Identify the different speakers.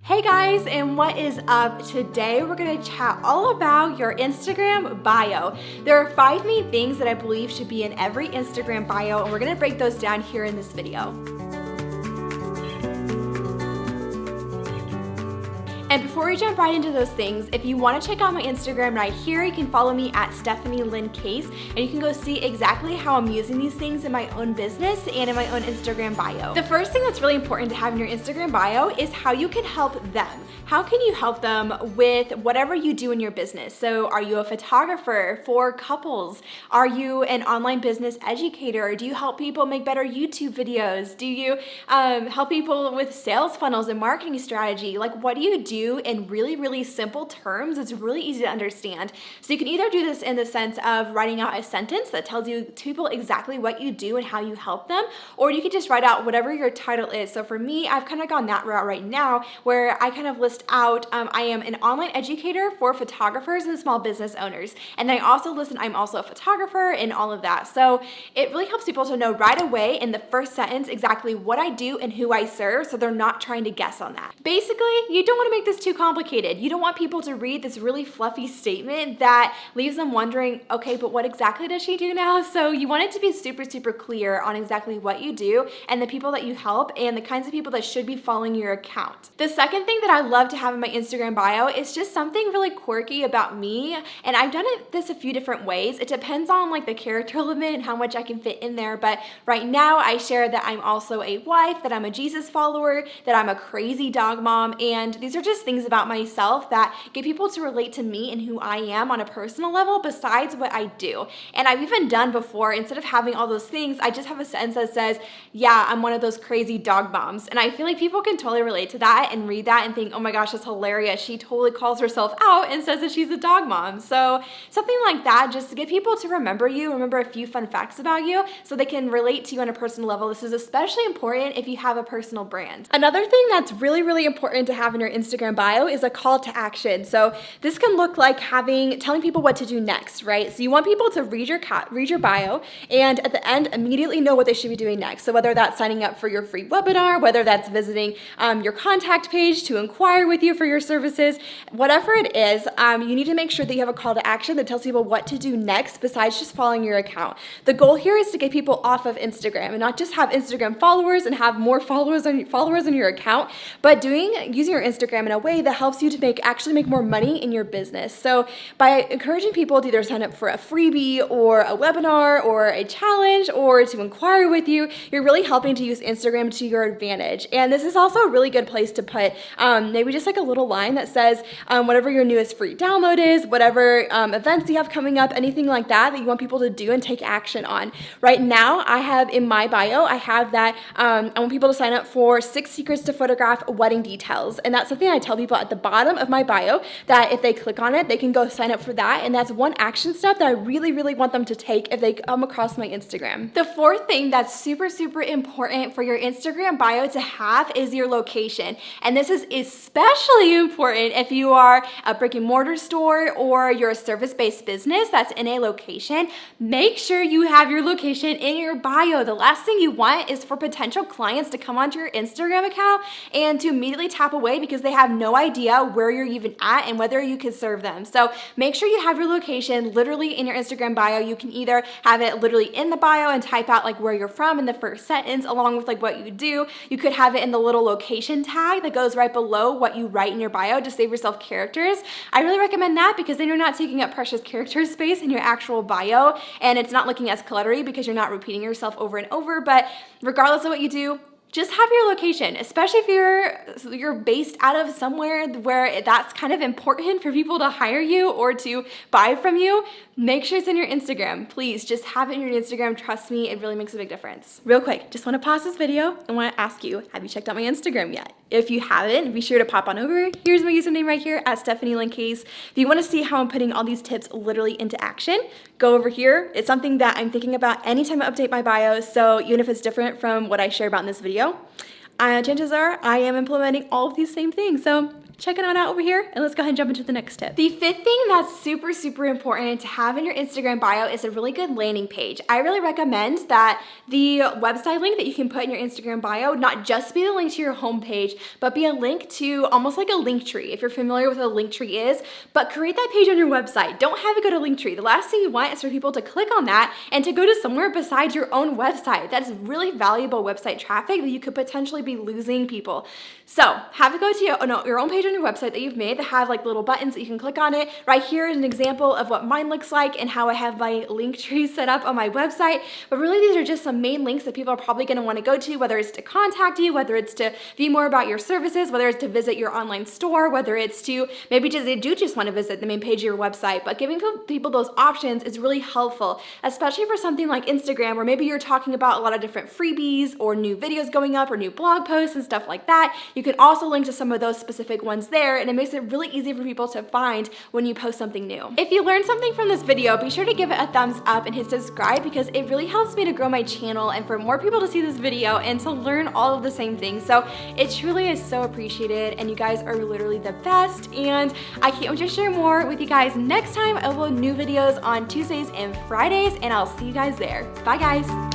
Speaker 1: Hey guys, and what is up? Today we're going to chat all about your Instagram bio. There are 5 main things that I believe should be in every Instagram bio, and we're going to break those down here in this video. And before we jump right into those things, if you want to check out my Instagram right here, you can follow me at Stephanie Lynn Case, and you can go see exactly how I'm using these things in my own business and in my own Instagram bio. The first thing that's really important to have in your Instagram bio is how you can help them. How can you help them with whatever you do in your business? So are you a photographer for couples? Are you an online business educator? Do you help people make better YouTube videos? Do you help people with sales funnels and marketing strategy? Like, what do you do in really, really simple terms? It's really easy to understand. So you can either do this in the sense of writing out a sentence that tells you to people exactly what you do and how you help them, or you could just write out whatever your title is. So for me, I've kind of gone that route right now, where I kind of list out, I am an online educator for photographers and small business owners. And then I also listed I'm also a photographer and all of that. So it really helps people to know right away in the first sentence exactly what I do and who I serve, so they're not trying to guess on that. Basically, you don't want to make this too complicated. You don't want people to read this really fluffy statement that leaves them wondering, okay, but what exactly does she do now? So you want it to be super, super clear on exactly what you do and the people that you help and the kinds of people that should be following your account. The second thing that I love to have in my Instagram bio is just something really quirky about me, and I've done this a few different ways. It depends on like the character limit and how much I can fit in there, but right now I share that I'm also a wife, that I'm a Jesus follower, that I'm a crazy dog mom, and these are just things about myself that get people to relate to me and who I am on a personal level besides what I do. And I've even done before, instead of having all those things, I just have a sentence that says, yeah, I'm one of those crazy dog moms. And I feel like people can totally relate to that and read that and think, oh my gosh, that's hilarious. She totally calls herself out and says that she's a dog mom. So something like that, just to get people to remember you, remember a few fun facts about you so they can relate to you on a personal level. This is especially important if you have a personal brand. Another thing that's really, really important to have in your Instagram bio is a call to action. So this can look like telling people what to do next, right? So you want people to read your bio and at the end immediately know what they should be doing next. So whether that's signing up for your free webinar, whether that's visiting your contact page to inquire with you for your services, whatever it is, you need to make sure that you have a call to action that tells people what to do next besides just following your account. The goal here is to get people off of Instagram and not just have Instagram followers and have more followers on your account, but using your Instagram in a way that helps you to actually make more money in your business. So by encouraging people to either sign up for a freebie or a webinar or a challenge or to inquire with you, you're really helping to use Instagram to your advantage. And this is also a really good place to put maybe just like a little line that says whatever your newest free download is, whatever events you have coming up, anything like that you want people to do and take action on. Right now, I have in my bio, I have that I want people to sign up for 6 secrets to photograph wedding details. And that's something I tell people at the bottom of my bio that if they click on it, they can go sign up for that. And that's one action step that I really, really want them to take if they come across my Instagram. The fourth thing that's super, super important for your Instagram bio to have is your location. And this is especially important if you are a brick and mortar store or you're a service-based business that's in a location. Make sure you have your location in your bio. The last thing you want is for potential clients to come onto your Instagram account and to immediately tap away because they have no idea where you're even at and whether you can serve them. So make sure you have your location literally in your Instagram bio. You can either have it literally in the bio and type out like where you're from in the first sentence along with like what you do. You could have it in the little location tag that goes right below what you write in your bio to save yourself characters. I really recommend that because then you're not taking up precious character space in your actual bio and it's not looking as cluttery because you're not repeating yourself over and over. But regardless of what you do, just have your location, especially if you're based out of somewhere where that's kind of important for people to hire you or to buy from you. Make sure it's in your Instagram. Please just have it in your Instagram. Trust me, it really makes a big difference. Real quick, just want to pause this video and want to ask you, have you checked out my Instagram yet? If you haven't, be sure to pop on over. Here's my username right here at Stephanie Lynn Case. If you want to see how I'm putting all these tips literally into action, go over here. It's something that I'm thinking about anytime I update my bio, so even if it's different from what I share about in this video. chances are I am implementing all of these same things. So check it out over here, and let's go ahead and jump into the next tip. The fifth thing that's super, super important to have in your Instagram bio is a really good landing page. I really recommend that the website link that you can put in your Instagram bio not just be the link to your homepage, but be a link to almost like a link tree, if you're familiar with what a link tree is, but create that page on your website. Don't have it go to Linktree. The last thing you want is for people to click on that and to go to somewhere besides your own website. That's really valuable website traffic that you could potentially be losing people. So have it go to your own page on your website that you've made that have like little buttons that you can click on it. Right here is an example of what mine looks like and how I have my link tree set up on my website. But really these are just some main links that people are probably going to want to go to, whether it's to contact you, whether it's to view more about your services, whether it's to visit your online store, whether it's to maybe they do just want to visit the main page of your website. But giving people those options is really helpful, especially for something like Instagram where maybe you're talking about a lot of different freebies or new videos going up or new blog posts and stuff like that. You can also link to some of those specific ones there, and it makes it really easy for people to find when you post something new. If you learned something from this video, be sure to give it a thumbs up and hit subscribe because it really helps me to grow my channel and for more people to see this video and to learn all of the same things. So it truly is so appreciated, and you guys are literally the best, and I can't wait to share more with you guys next time. I will upload new videos on Tuesdays and Fridays, and I'll see you guys there. Bye guys.